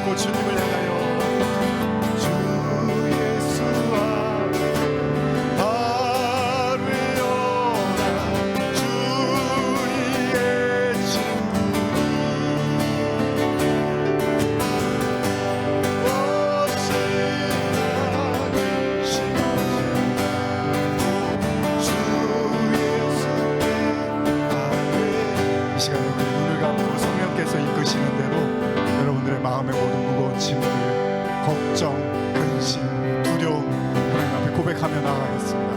믿고 주님을 향하여 주 예수와 바르여라 주의 이 시간에 우리 눈을 감고 성령께서 이끄시는 대로 여러분들의 마음의 모든 무거운 짐들, 걱정, 근심, 두려움 하나님 앞에 고백하며 나아가겠습니다.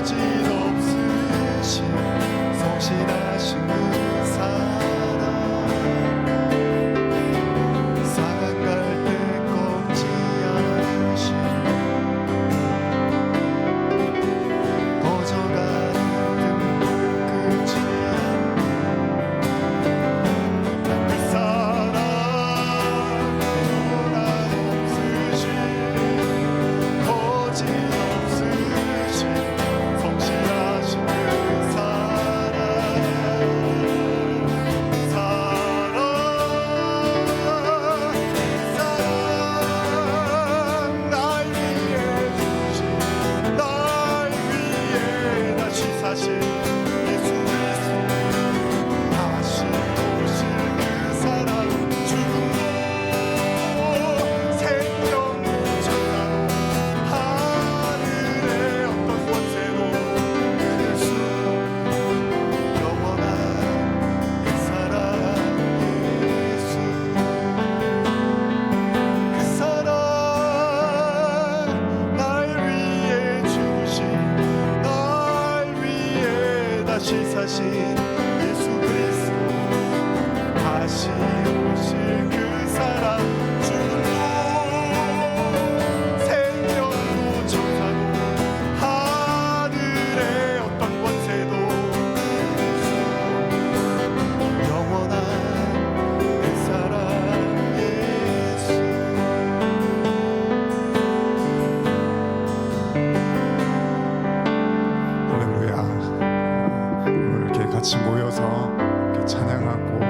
거짓없으신 성실하신 그 사랑 상한 갈대 꺾지 않으신 꺼져가는 등 끄지 않는 그 사랑 변함 없으신 거짓없으신 성실하신 그 사랑 날 위해 주신 날 위해 다시 사신 예수 그리스도 다시 오실 그 사랑 죽음도 생명도 천사도 하늘의 어떤 권세도 끊을 수 영원한 그 사랑 예수 그 사랑 날 위해 주신 날 위해 다시 사신 예수 그리스도 다시 오실 그 사랑 죽음도 생명도 천사도 하늘의 어떤 권세도 영원한 그 사랑 예수 할렐루야. 오늘 이렇게 같이 모여서 이렇게 찬양하고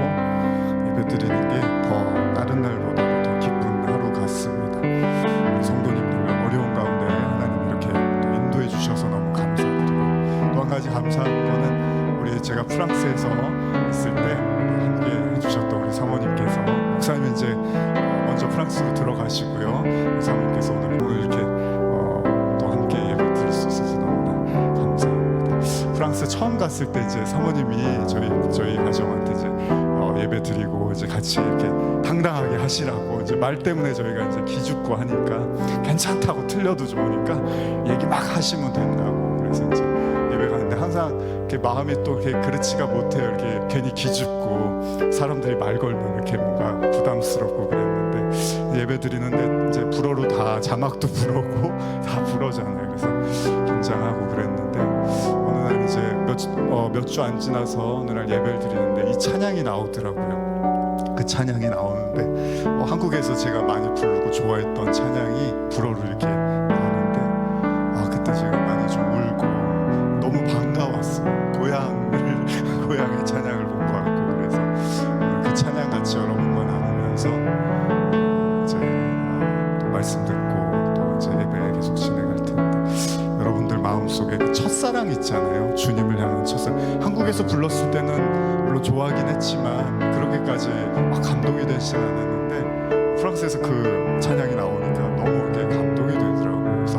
예배드리는 게 더 다른 날보다도 더 기쁜 하루 같습니다. 우리 성도님들 어려운 가운데 하나님 이렇게 또 인도해 주셔서 너무 감사드리고 또 한 가지 감사한 거는 우리 제가 프랑스에서 있을 때 함께 해주셨던 우리 사모님께서 목사님 이제 먼저 프랑스로 들어가시고요. 사모님께서 오늘 이렇게 또 함께 예배 드릴 수 있어서 너무나 감사합니다. 프랑스 처음 갔을 때 이제 사모님이 저희 가정한테 이제 예배 드리고 이제 같이 이렇게 당당하게 하시라고 이제 말 때문에 저희가 이제 기죽고 하니까 괜찮다고 틀려도 좋으니까 얘기 막 하시면 된다고 그래서 이제 예배 가는데 항상 이렇게 마음이 또 이렇게 그렇지가 못해요. 이렇게 괜히 기죽고 사람들이 말 걸면 이렇게 뭔가 부담스럽고 그랬는데 예배 드리는데 이제 불어로 다 자막도 불어고 다 불어잖아요. 그래서 긴장하고 그랬는데 어느 날 이제 몇 주 안 지나서 어느 날 예배를 드리는데 이 찬양이 나오더라고요. 그 찬양이 나오는데 한국에서 제가 많이 부르고 좋아했던 찬양이 불어로 이렇게 나오는데 그때 제가 많이 좀 울고 너무 반가웠어요. 고향의 찬양을 본 것 같고 그래서 그 찬양 같이 여러분과 나누면서 이제 또 말씀 듣고 또 이제 예배 계속 진행할 텐데 여러분들 마음속에 그 첫사랑 있잖아요. 주님을 향한 첫사랑. 한국에서 불렀을 때는 물론 좋아하긴 했지만 그렇게까지 막 감동이 되지 않았는데 프랑스에서 그 찬양이 나오니까 너무 이렇게 감동이 되더라고요. 그래서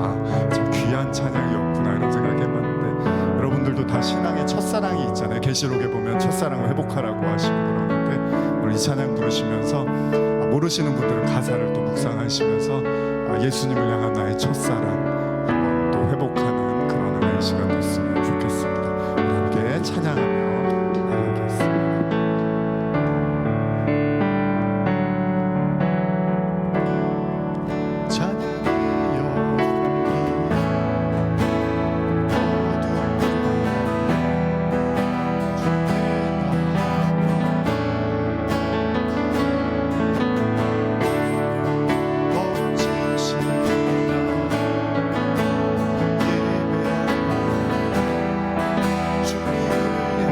참 귀한 찬양이었구나 이런 생각해봤는데 여러분들도 다 신앙의 첫사랑이 있잖아요. 계시록에 보면 첫사랑을 회복하라고 하시고 그러는데 오늘 이 찬양 부르시면서 모르시는 분들은 가사를 또 묵상하시면서 예수님을 향한 나의 첫사랑 한번 또 회복하는 그런 은혜의 시간 됐으면 좋겠습니다. 우리 함께 찬양하며 나가겠습니다. 주님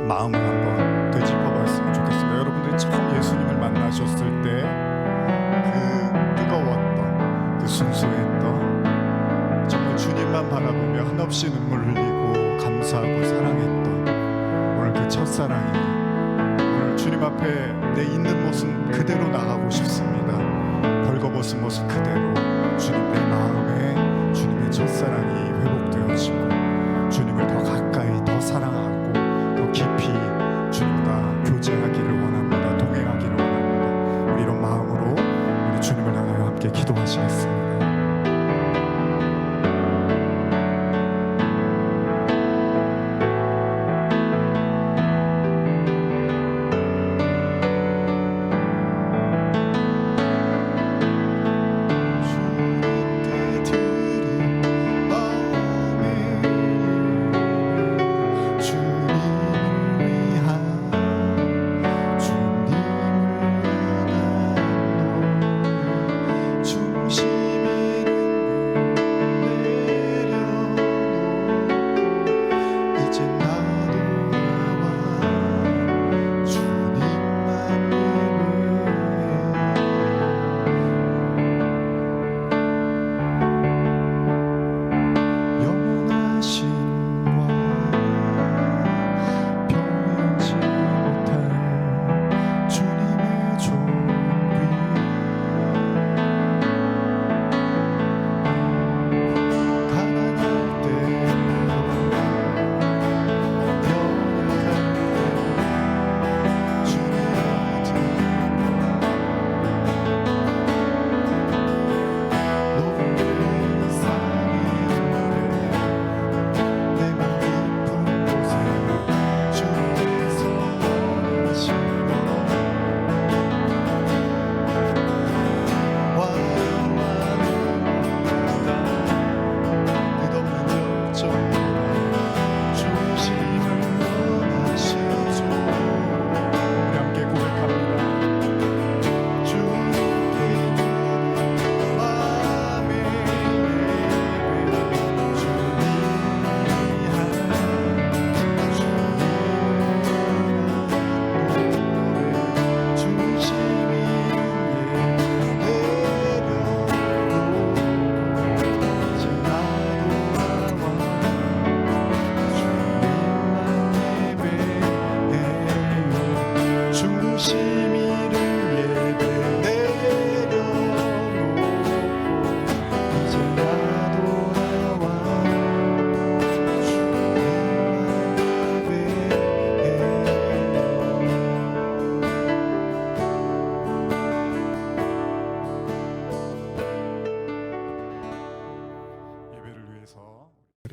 마음을 한번 되짚어봤으면 좋겠습니다. 여러분들이 처음 예수님을 만나셨을 때 그 뜨거웠던, 그 순수했던, 정말 주님만 바라보며 한없이 눈물 흘리고 감사하고 사랑했던 오늘 그 첫사랑이 오늘 주님 앞에 내 있는 모습 그대로 나가고 싶습니다. 벌거벗은 모습 그대로 주님 내 마음에 주님의 첫사랑이 회복되어지고 주님을 더 가까이 더 사랑하고 더 깊이 주님과 교제하기를 원합니다. 동행하기를 원합니다. 우리 이런 마음으로 우리 주님을 향하여 함께 기도하시겠습니다.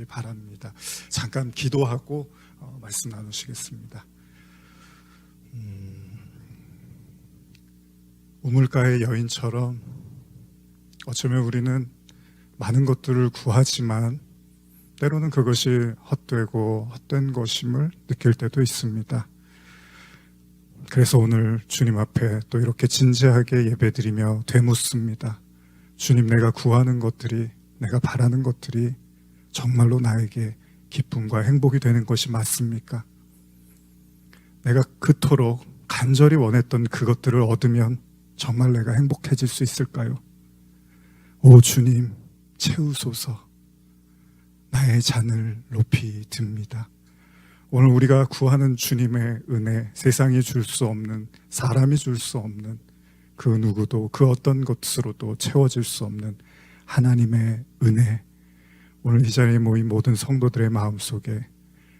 바랍니다. 잠깐 기도하고 말씀 나누시겠습니다. 우물가의 여인처럼 어쩌면 우리는 많은 것들을 구하지만 때로는 그것이 헛되고 헛된 것임을 느낄 때도 있습니다. 그래서 오늘 주님 앞에 또 이렇게 진지하게 예배드리며 되묻습니다. 주님, 내가 구하는 것들이, 내가 바라는 것들이 정말로 나에게 기쁨과 행복이 되는 것이 맞습니까? 내가 그토록 간절히 원했던 그것들을 얻으면 정말 내가 행복해질 수 있을까요? 오 주님, 채우소서. 나의 잔을 높이 듭니다. 오늘 우리가 구하는 주님의 은혜, 세상이 줄 수 없는, 사람이 줄 수 없는 그 누구도 그 어떤 것으로도 채워질 수 없는 하나님의 은혜, 오늘 이 자리에 모인 모든 성도들의 마음속에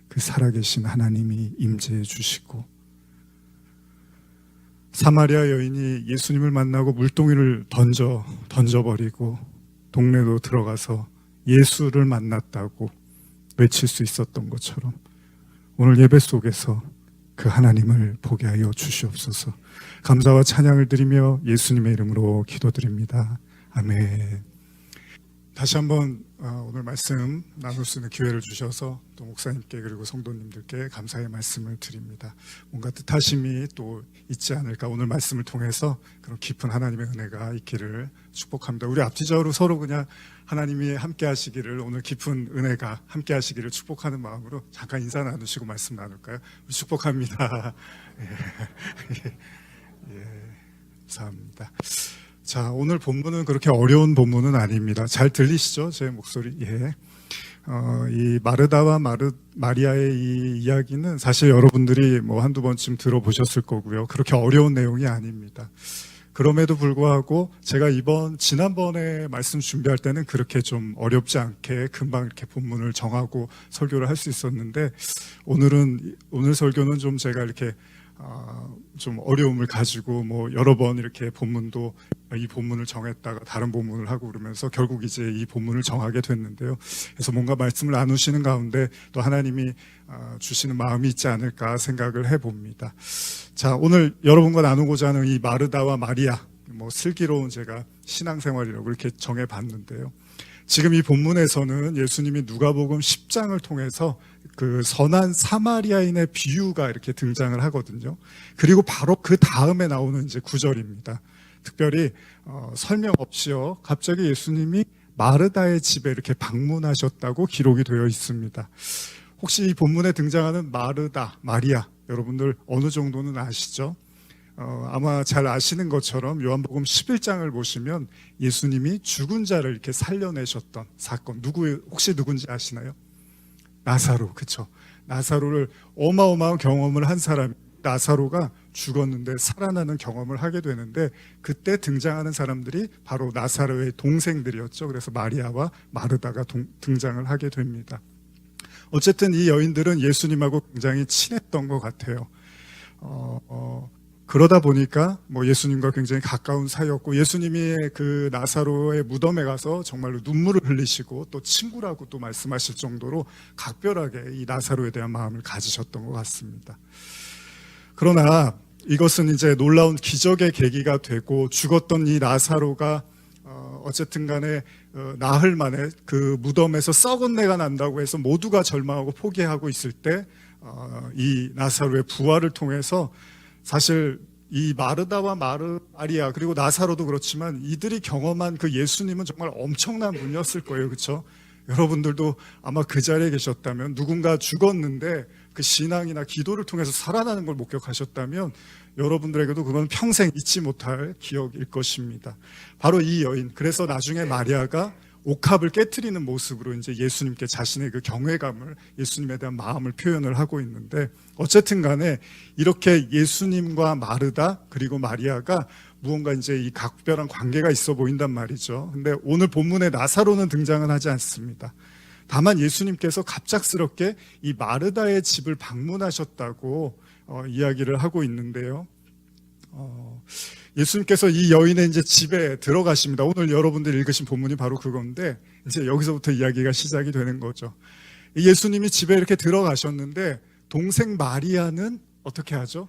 그 살아계신 하나님이 임재해 주시고, 사마리아 여인이 예수님을 만나고 물동이를 던져버리고 동네로 들어가서 예수를 만났다고 외칠 수 있었던 것처럼 오늘 예배 속에서 그 하나님을 보게 하여 주시옵소서. 감사와 찬양을 드리며 예수님의 이름으로 기도드립니다. 아멘. 다시 한번 오늘 말씀 나눌 수 있는 기회를 주셔서 또 목사님께 그리고 성도님들께 감사의 말씀을 드립니다. 뭔가 뜻하심이 또 있지 않을까, 오늘 말씀을 통해서 그런 깊은 하나님의 은혜가 있기를 축복합니다. 우리 앞뒤적으로 서로 그냥 하나님이 함께 하시기를, 오늘 깊은 은혜가 함께 하시기를 축복하는 마음으로 잠깐 인사 나누시고 말씀 나눌까요? 축복합니다. 예, 감사합니다. 자, 오늘 본문은 그렇게 어려운 본문은 아닙니다. 잘 들리시죠? 제 목소리. 예. 이 마르다와 마리아의 이 이야기는 사실 여러분들이 뭐 한두 번쯤 들어보셨을 거고요. 그렇게 어려운 내용이 아닙니다. 그럼에도 불구하고 제가 지난번에 말씀 준비할 때는 그렇게 좀 어렵지 않게 금방 이렇게 본문을 정하고 설교를 할 수 있었는데, 오늘 설교는 좀 제가 이렇게 좀 어려움을 가지고 뭐 여러 번 이렇게 이 본문을 정했다가 다른 본문을 하고 그러면서 결국 이제 이 본문을 정하게 됐는데요. 그래서 뭔가 말씀을 나누시는 가운데 또 하나님이 주시는 마음이 있지 않을까 생각을 해봅니다. 자, 오늘 여러분과 나누고자 하는 이 마르다와 마리아, 뭐 슬기로운 제가 신앙생활이라고 이렇게 정해봤는데요. 지금 이 본문에서는 예수님이 누가복음 10장을 통해서 그 선한 사마리아인의 비유가 이렇게 등장을 하거든요. 그리고 바로 그 다음에 나오는 이제 구절입니다. 특별히 설명 없이요, 갑자기 예수님이 마르다의 집에 이렇게 방문하셨다고 기록이 되어 있습니다. 혹시 이 본문에 등장하는 마르다, 마리아, 여러분들 어느 정도는 아시죠? 아마 잘 아시는 것처럼 요한복음 11장을 보시면 예수님이 죽은 자를 이렇게 살려내셨던 사건, 혹시 누군지 아시나요? 나사로, 그쵸? 나사로를 어마어마한 경험을 한 사람이, 나사로가 죽었는데 살아나는 경험을 하게 되는데, 그때 등장하는 사람들이 바로 나사로의 동생들이었죠. 그래서 마리아와 마르다가 등장을 하게 됩니다. 어쨌든 이 여인들은 예수님하고 굉장히 친했던 것 같아요. 그러다 보니까 뭐 예수님과 굉장히 가까운 사이였고, 예수님이 그 나사로의 무덤에 가서 정말로 눈물을 흘리시고 또 친구라고 또 말씀하실 정도로 각별하게 이 나사로에 대한 마음을 가지셨던 것 같습니다. 그러나 이것은 이제 놀라운 기적의 계기가 되고, 죽었던 이 나사로가 어쨌든 간에 나흘 만에 그 무덤에서 썩은 내가 난다고 해서 모두가 절망하고 포기하고 있을 때 이 나사로의 부활을 통해서, 사실 이 마르다와 마리아 그리고 나사로도 그렇지만 이들이 경험한 그 예수님은 정말 엄청난 분이었을 거예요. 그렇죠? 여러분들도 아마 그 자리에 계셨다면, 누군가 죽었는데 그 신앙이나 기도를 통해서 살아나는 걸 목격하셨다면 여러분들에게도 그건 평생 잊지 못할 기억일 것입니다. 바로 이 여인, 그래서 나중에 마리아가 옥합을 깨트리는 모습으로 이제 예수님께 자신의 그 경외감을, 예수님에 대한 마음을 표현을 하고 있는데, 어쨌든 간에 이렇게 예수님과 마르다 그리고 마리아가 무언가 이제 이 각별한 관계가 있어 보인단 말이죠. 근데 오늘 본문에 나사로는 등장은 하지 않습니다. 다만 예수님께서 갑작스럽게 이 마르다의 집을 방문하셨다고 이야기를 하고 있는데요. 예수님께서 이 여인의 이제 집에 들어가십니다. 오늘 여러분들이 읽으신 본문이 바로 그건데, 이제 여기서부터 이야기가 시작이 되는 거죠. 예수님이 집에 이렇게 들어가셨는데 동생 마리아는 어떻게 하죠?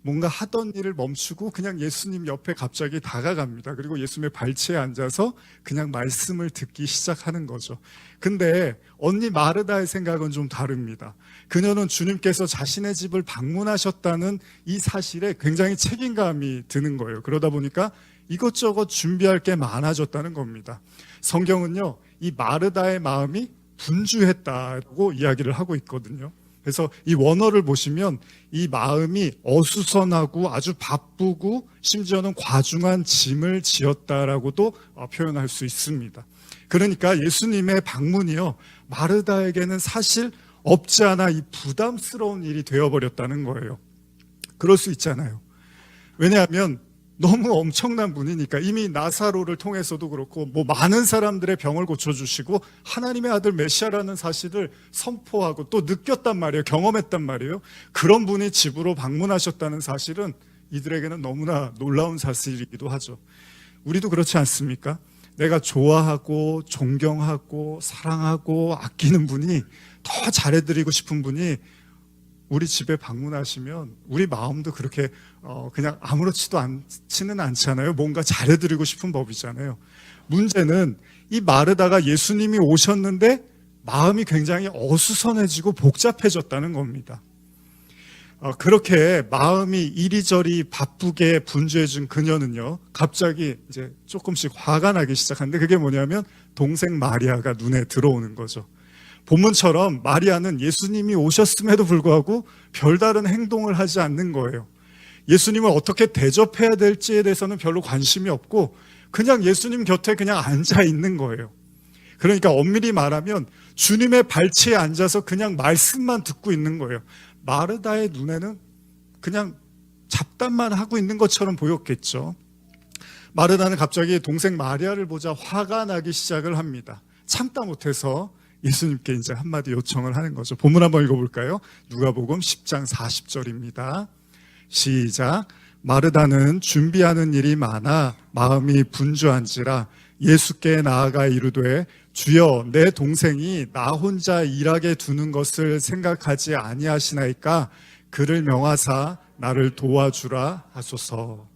뭔가 하던 일을 멈추고 그냥 예수님 옆에 갑자기 다가갑니다. 그리고 예수님의 발치에 앉아서 그냥 말씀을 듣기 시작하는 거죠. 근데 언니 마르다의 생각은 좀 다릅니다. 그녀는 주님께서 자신의 집을 방문하셨다는 이 사실에 굉장히 책임감이 드는 거예요. 그러다 보니까 이것저것 준비할 게 많아졌다는 겁니다. 성경은요, 이 마르다의 마음이 분주했다고 이야기를 하고 있거든요. 그래서 이 원어를 보시면 이 마음이 어수선하고 아주 바쁘고 심지어는 과중한 짐을 지었다라고도 표현할 수 있습니다. 그러니까 예수님의 방문이요, 마르다에게는 사실 없지 않아 이 부담스러운 일이 되어버렸다는 거예요. 그럴 수 있잖아요. 왜냐하면 너무 엄청난 분이니까. 이미 나사로를 통해서도 그렇고 뭐 많은 사람들의 병을 고쳐주시고 하나님의 아들 메시아라는 사실을 선포하고 또 느꼈단 말이에요. 경험했단 말이에요. 그런 분이 집으로 방문하셨다는 사실은 이들에게는 너무나 놀라운 사실이기도 하죠. 우리도 그렇지 않습니까? 내가 좋아하고 존경하고 사랑하고 아끼는 분이, 더 잘해드리고 싶은 분이 우리 집에 방문하시면 우리 마음도 그렇게 그냥 아무렇지도 않지는 않잖아요. 뭔가 잘해드리고 싶은 법이잖아요. 문제는 이 마르다가 예수님이 오셨는데 마음이 굉장히 어수선해지고 복잡해졌다는 겁니다. 그렇게 마음이 이리저리 바쁘게 분주해진 그녀는요, 갑자기 이제 조금씩 화가 나기 시작하는데, 그게 뭐냐면 동생 마리아가 눈에 들어오는 거죠. 본문처럼 마리아는 예수님이 오셨음에도 불구하고 별다른 행동을 하지 않는 거예요. 예수님을 어떻게 대접해야 될지에 대해서는 별로 관심이 없고 그냥 예수님 곁에 그냥 앉아 있는 거예요. 그러니까 엄밀히 말하면 주님의 발치에 앉아서 그냥 말씀만 듣고 있는 거예요. 마르다의 눈에는 그냥 잡담만 하고 있는 것처럼 보였겠죠. 마르다는 갑자기 동생 마리아를 보자 화가 나기 시작을 합니다. 참다 못해서 예수님께 이제 한마디 요청을 하는 거죠. 본문 한번 읽어볼까요? 누가복음 10장 40절입니다. 시작. 마르다는 준비하는 일이 많아 마음이 분주한지라 예수께 나아가 이르되 주여, 내 동생이 나 혼자 일하게 두는 것을 생각하지 아니하시나이까 그를 명하사 나를 도와주라 하소서.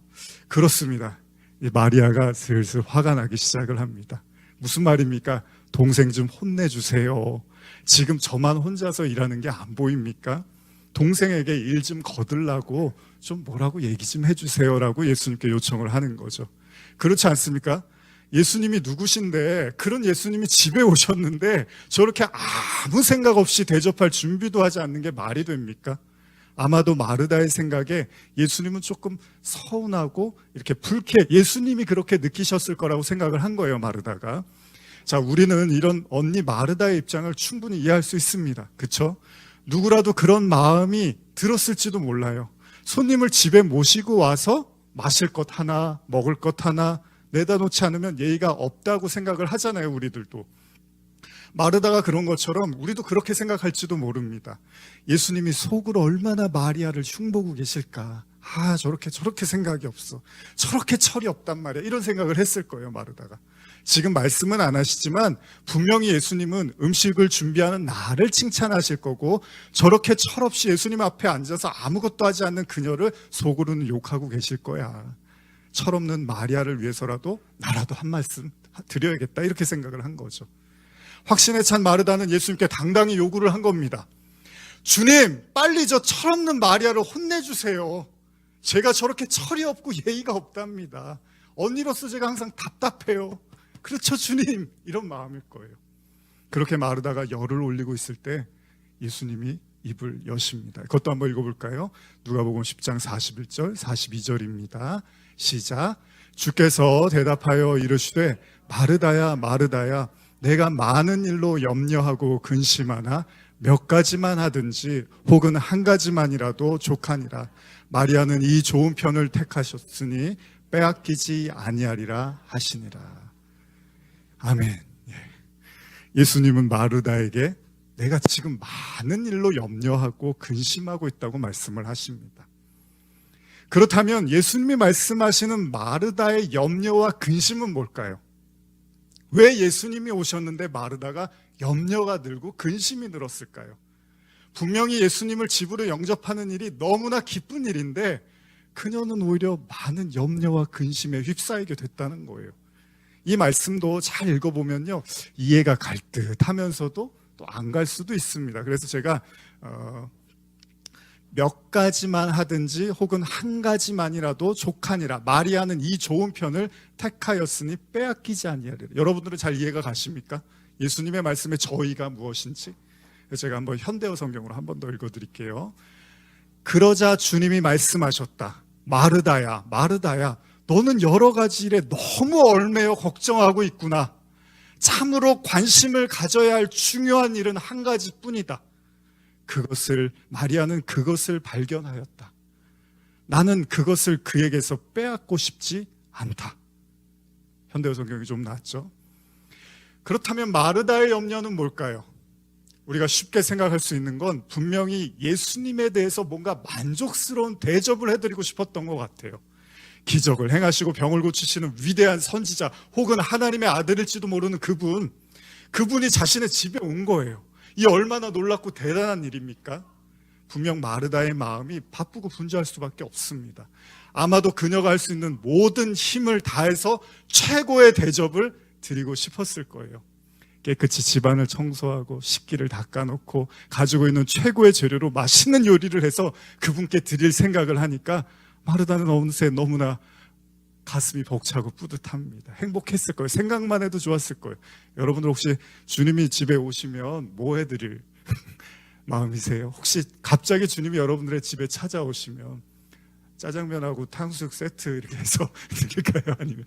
그렇습니다. 이 마리아가 슬슬 화가 나기 시작을 합니다. 무슨 말입니까? 동생 좀 혼내주세요. 지금 저만 혼자서 일하는 게 안 보입니까? 동생에게 일 좀 거들라고 좀 뭐라고 얘기 좀 해주세요라고 예수님께 요청을 하는 거죠. 그렇지 않습니까? 예수님이 누구신데, 그런 예수님이 집에 오셨는데 저렇게 아무 생각 없이 대접할 준비도 하지 않는 게 말이 됩니까? 아마도 마르다의 생각에 예수님은 조금 서운하고 이렇게 예수님이 그렇게 느끼셨을 거라고 생각을 한 거예요, 마르다가. 자, 우리는 이런 언니 마르다의 입장을 충분히 이해할 수 있습니다. 그렇죠? 누구라도 그런 마음이 들었을지도 몰라요. 손님을 집에 모시고 와서 마실 것 하나, 먹을 것 하나 내다 놓지 않으면 예의가 없다고 생각을 하잖아요, 우리들도. 마르다가 그런 것처럼 우리도 그렇게 생각할지도 모릅니다. 예수님이 속으로 얼마나 마리아를 흉보고 계실까. 저렇게 생각이 없어. 저렇게 철이 없단 말이야. 이런 생각을 했을 거예요, 마르다가. 지금 말씀은 안 하시지만 분명히 예수님은 음식을 준비하는 나를 칭찬하실 거고, 저렇게 철없이 예수님 앞에 앉아서 아무것도 하지 않는 그녀를 속으로는 욕하고 계실 거야. 철없는 마리아를 위해서라도 나라도 한 말씀 드려야겠다, 이렇게 생각을 한 거죠. 확신에 찬 마르다는 예수님께 당당히 요구를 한 겁니다. 주님, 빨리 저 철없는 마리아를 혼내주세요. 제가 저렇게 철이 없고 예의가 없답니다. 언니로서 제가 항상 답답해요. 그렇죠, 주님. 이런 마음일 거예요. 그렇게 마르다가 열을 올리고 있을 때 예수님이 입을 여십니다. 그것도 한번 읽어볼까요? 누가복음 10장 41절, 42절입니다. 시작. 주께서 대답하여 이르시되 마르다야, 마르다야, 내가 많은 일로 염려하고 근심하나 몇 가지만 하든지 혹은 한 가지만이라도 족하니라. 마리아는 이 좋은 편을 택하셨으니 빼앗기지 아니하리라 하시니라. 아멘. 예수님은 마르다에게 내가 지금 많은 일로 염려하고 근심하고 있다고 말씀을 하십니다. 그렇다면 예수님이 말씀하시는 마르다의 염려와 근심은 뭘까요? 왜 예수님이 오셨는데 마르다가 염려가 늘고 근심이 늘었을까요? 분명히 예수님을 집으로 영접하는 일이 너무나 기쁜 일인데 그녀는 오히려 많은 염려와 근심에 휩싸이게 됐다는 거예요. 이 말씀도 잘 읽어보면요, 이해가 갈 듯 하면서도 또 안 갈 수도 있습니다. 그래서 제가 몇 가지만 하든지 혹은 한 가지만이라도 족하니라. 마리아는 이 좋은 편을 택하였으니 빼앗기지 아니하리라. 여러분들은 잘 이해가 가십니까? 예수님의 말씀의 저의가 무엇인지. 제가 한번 현대어 성경으로 한 번 더 읽어드릴게요. 그러자 주님이 말씀하셨다. 마르다야, 마르다야, 너는 여러 가지 일에 너무 얽매여 걱정하고 있구나. 참으로 관심을 가져야 할 중요한 일은 한 가지뿐이다. 마리아는 그것을 발견하였다. 나는 그것을 그에게서 빼앗고 싶지 않다. 현대어 성경이 좀 낫죠? 그렇다면 마르다의 염려는 뭘까요? 우리가 쉽게 생각할 수 있는 건 분명히 예수님에 대해서 뭔가 만족스러운 대접을 해드리고 싶었던 것 같아요. 기적을 행하시고 병을 고치시는 위대한 선지자 혹은 하나님의 아들일지도 모르는 그분이 자신의 집에 온 거예요. 이 얼마나 놀랍고 대단한 일입니까? 분명 마르다의 마음이 바쁘고 분주할 수밖에 없습니다. 아마도 그녀가 할 수 있는 모든 힘을 다해서 최고의 대접을 드리고 싶었을 거예요. 깨끗이 집안을 청소하고 식기를 닦아놓고 가지고 있는 최고의 재료로 맛있는 요리를 해서 그분께 드릴 생각을 하니까 마르다는 어느새 너무나 가슴이 벅차고 뿌듯합니다. 행복했을 거예요. 생각만 해도 좋았을 거예요. 여러분들 혹시 주님이 집에 오시면 뭐 해드릴 마음이세요? 혹시 갑자기 주님이 여러분들의 집에 찾아오시면 짜장면하고 탕수육 세트 이렇게 해서 드릴까요? 아니면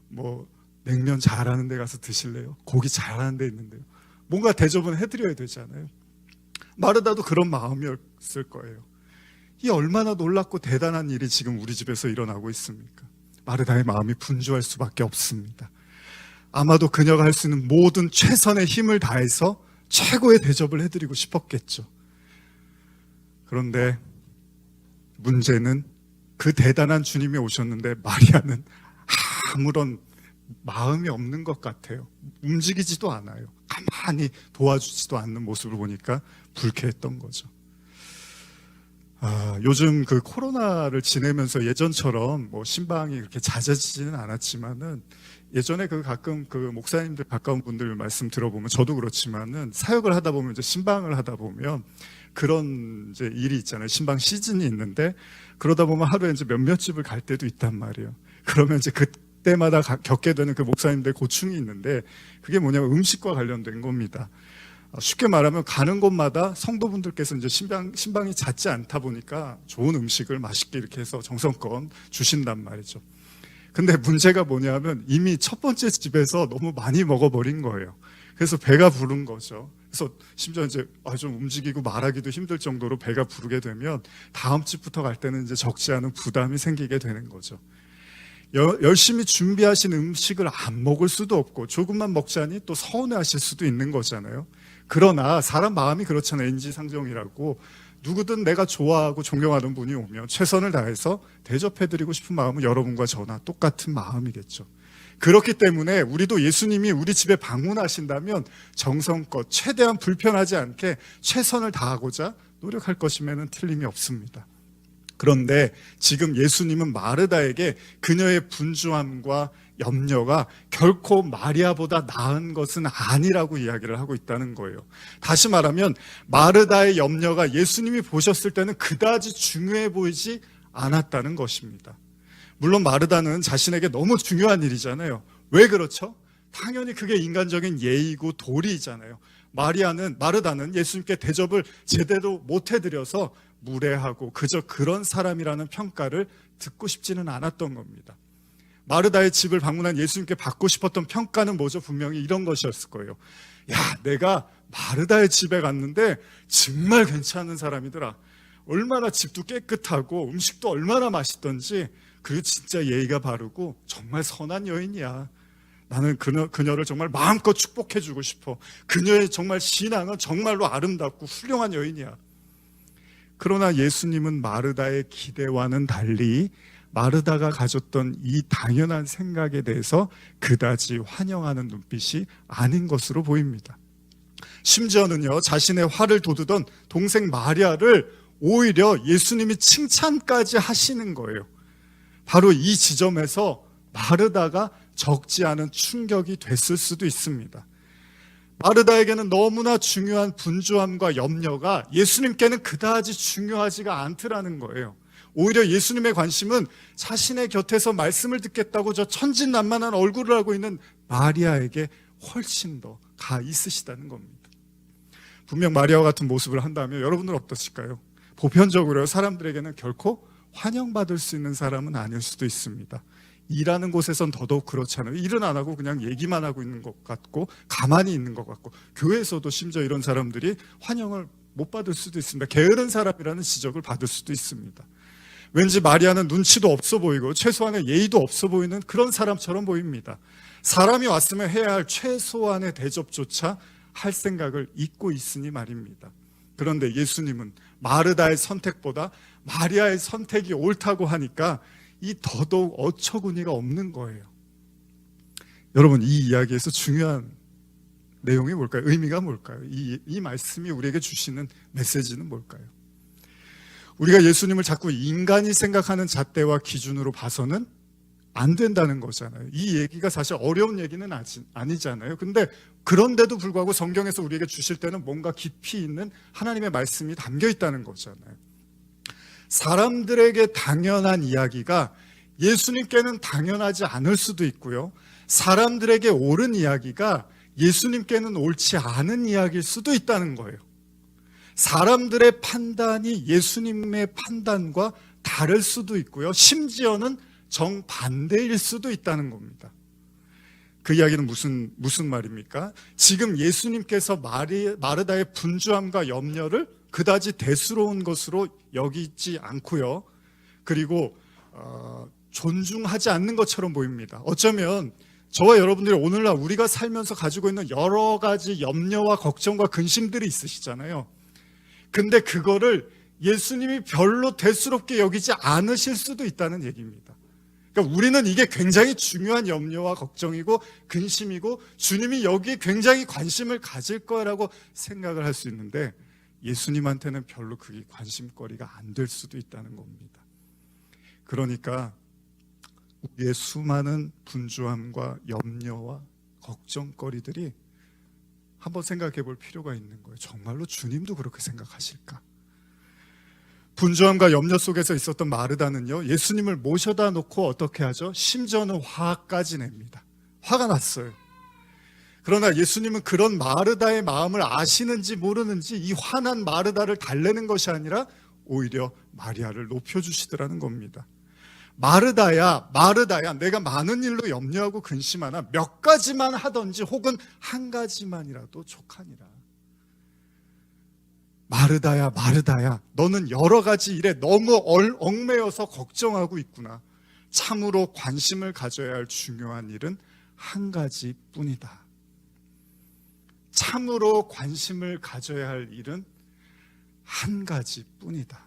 뭐 냉면 잘하는 데 가서 드실래요? 고기 잘하는 데 있는데요. 뭔가 대접은 해드려야 되잖아요. 마르다도 그런 마음이었을 거예요. 이 얼마나 놀랍고 대단한 일이 지금 우리 집에서 일어나고 있습니까? 마르다의 마음이 분주할 수밖에 없습니다. 아마도 그녀가 할 수 있는 모든 최선의 힘을 다해서 최고의 대접을 해드리고 싶었겠죠. 그런데 문제는 그 대단한 주님이 오셨는데 마리아는 아무런 마음이 없는 것 같아요. 움직이지도 않아요. 가만히 도와주지도 않는 모습을 보니까 불쾌했던 거죠. 요즘 그 코로나를 지내면서 예전처럼 뭐 신방이 그렇게 잦아지지는 않았지만은 예전에 그 가끔 그 목사님들 가까운 분들 말씀 들어보면 저도 그렇지만은 사역을 하다 보면 이제 신방을 하다 보면 그런 이제 일이 있잖아요. 신방 시즌이 있는데 그러다 보면 하루에 이제 몇몇 집을 갈 때도 있단 말이에요. 그러면 이제 그때마다 겪게 되는 그 목사님들의 고충이 있는데 그게 뭐냐면 음식과 관련된 겁니다. 쉽게 말하면 가는 곳마다 성도분들께서 이제 신방이 잦지 않다 보니까 좋은 음식을 맛있게 이렇게 해서 정성껏 주신단 말이죠. 근데 문제가 뭐냐면 이미 첫 번째 집에서 너무 많이 먹어버린 거예요. 그래서 배가 부른 거죠. 그래서 심지어 이제 좀 움직이고 말하기도 힘들 정도로 배가 부르게 되면 다음 집부터 갈 때는 이제 적지 않은 부담이 생기게 되는 거죠. 열심히 준비하신 음식을 안 먹을 수도 없고 조금만 먹자니 또 서운해하실 수도 있는 거잖아요. 그러나 사람 마음이 그렇잖아요. 인지상정이라고 누구든 내가 좋아하고 존경하는 분이 오면 최선을 다해서 대접해드리고 싶은 마음은 여러분과 저나 똑같은 마음이겠죠. 그렇기 때문에 우리도 예수님이 우리 집에 방문하신다면 정성껏 최대한 불편하지 않게 최선을 다하고자 노력할 것이면 틀림이 없습니다. 그런데 지금 예수님은 마르다에게 그녀의 분주함과 염려가 결코 마리아보다 나은 것은 아니라고 이야기를 하고 있다는 거예요. 다시 말하면 마르다의 염려가 예수님이 보셨을 때는 그다지 중요해 보이지 않았다는 것입니다. 물론 마르다는 자신에게 너무 중요한 일이잖아요. 왜 그렇죠? 당연히 그게 인간적인 예의고 도리이잖아요. 마르다는 예수님께 대접을 제대로 못 해드려서 무례하고 그저 그런 사람이라는 평가를 듣고 싶지는 않았던 겁니다. 마르다의 집을 방문한 예수님께 받고 싶었던 평가는 뭐죠? 분명히 이런 것이었을 거예요. 야, 내가 마르다의 집에 갔는데 정말 괜찮은 사람이더라. 얼마나 집도 깨끗하고 음식도 얼마나 맛있던지 그리고 진짜 예의가 바르고 정말 선한 여인이야. 나는 그녀를 정말 마음껏 축복해주고 싶어. 그녀의 정말 신앙은 정말로 아름답고 훌륭한 여인이야. 그러나 예수님은 마르다의 기대와는 달리 마르다가 가졌던 이 당연한 생각에 대해서 그다지 환영하는 눈빛이 아닌 것으로 보입니다. 심지어는요, 자신의 화를 돋우던 동생 마리아를 오히려 예수님이 칭찬까지 하시는 거예요. 바로 이 지점에서 마르다가 적지 않은 충격이 됐을 수도 있습니다. 마르다에게는 너무나 중요한 분주함과 염려가 예수님께는 그다지 중요하지가 않더라는 거예요. 오히려 예수님의 관심은 자신의 곁에서 말씀을 듣겠다고 저 천진난만한 얼굴을 하고 있는 마리아에게 훨씬 더 가 있으시다는 겁니다. 분명 마리아와 같은 모습을 한다면 여러분들은 어떠실까요? 보편적으로 사람들에게는 결코 환영받을 수 있는 사람은 아닐 수도 있습니다. 일하는 곳에선 더더욱 그렇잖아요. 일은 안 하고 그냥 얘기만 하고 있는 것 같고 가만히 있는 것 같고 교회에서도 심지어 이런 사람들이 환영을 못 받을 수도 있습니다. 게으른 사람이라는 지적을 받을 수도 있습니다. 왠지 마리아는 눈치도 없어 보이고 최소한의 예의도 없어 보이는 그런 사람처럼 보입니다. 사람이 왔으면 해야 할 최소한의 대접조차 할 생각을 잊고 있으니 말입니다. 그런데 예수님은 마르다의 선택보다 마리아의 선택이 옳다고 하니까 이 더더욱 어처구니가 없는 거예요. 여러분, 이 이야기에서 중요한 내용이 뭘까요? 의미가 뭘까요? 이 말씀이 우리에게 주시는 메시지는 뭘까요? 우리가 예수님을 자꾸 인간이 생각하는 잣대와 기준으로 봐서는 안 된다는 거잖아요. 이 얘기가 사실 어려운 얘기는 아니잖아요. 근데 그런데도 불구하고 성경에서 우리에게 주실 때는 뭔가 깊이 있는 하나님의 말씀이 담겨 있다는 거잖아요. 사람들에게 당연한 이야기가 예수님께는 당연하지 않을 수도 있고요. 사람들에게 옳은 이야기가 예수님께는 옳지 않은 이야기일 수도 있다는 거예요. 사람들의 판단이 예수님의 판단과 다를 수도 있고요. 심지어는 정반대일 수도 있다는 겁니다. 그 이야기는 무슨 말입니까? 지금 예수님께서 마르다의 분주함과 염려를 그다지 대수로운 것으로 여기지 않고요. 그리고 존중하지 않는 것처럼 보입니다. 어쩌면 저와 여러분들이 오늘날 우리가 살면서 가지고 있는 여러 가지 염려와 걱정과 근심들이 있으시잖아요. 근데 그거를 예수님이 별로 대수롭게 여기지 않으실 수도 있다는 얘기입니다. 그러니까 우리는 이게 굉장히 중요한 염려와 걱정이고 근심이고 주님이 여기에 굉장히 관심을 가질 거라고 생각을 할 수 있는데 예수님한테는 별로 그게 관심거리가 안 될 수도 있다는 겁니다. 그러니까 우리의 수많은 분주함과 염려와 걱정거리들이 한번 생각해 볼 필요가 있는 거예요. 정말로 주님도 그렇게 생각하실까? 분주함과 염려 속에서 있었던 마르다는요, 예수님을 모셔다 놓고 어떻게 하죠? 심지어는 화까지 냅니다. 화가 났어요. 그러나 예수님은 그런 마르다의 마음을 아시는지 모르는지 이 화난 마르다를 달래는 것이 아니라 오히려 마리아를 높여주시더라는 겁니다. 마르다야, 내가 많은 일로 염려하고 근심하나 몇 가지만 하든지 혹은 한 가지만이라도 족하니라. 마르다야, 너는 여러 가지 일에 너무 얽매여서 걱정하고 있구나. 참으로 관심을 가져야 할 중요한 일은 한 가지뿐이다. 참으로 관심을 가져야 할 일은 한 가지뿐이다.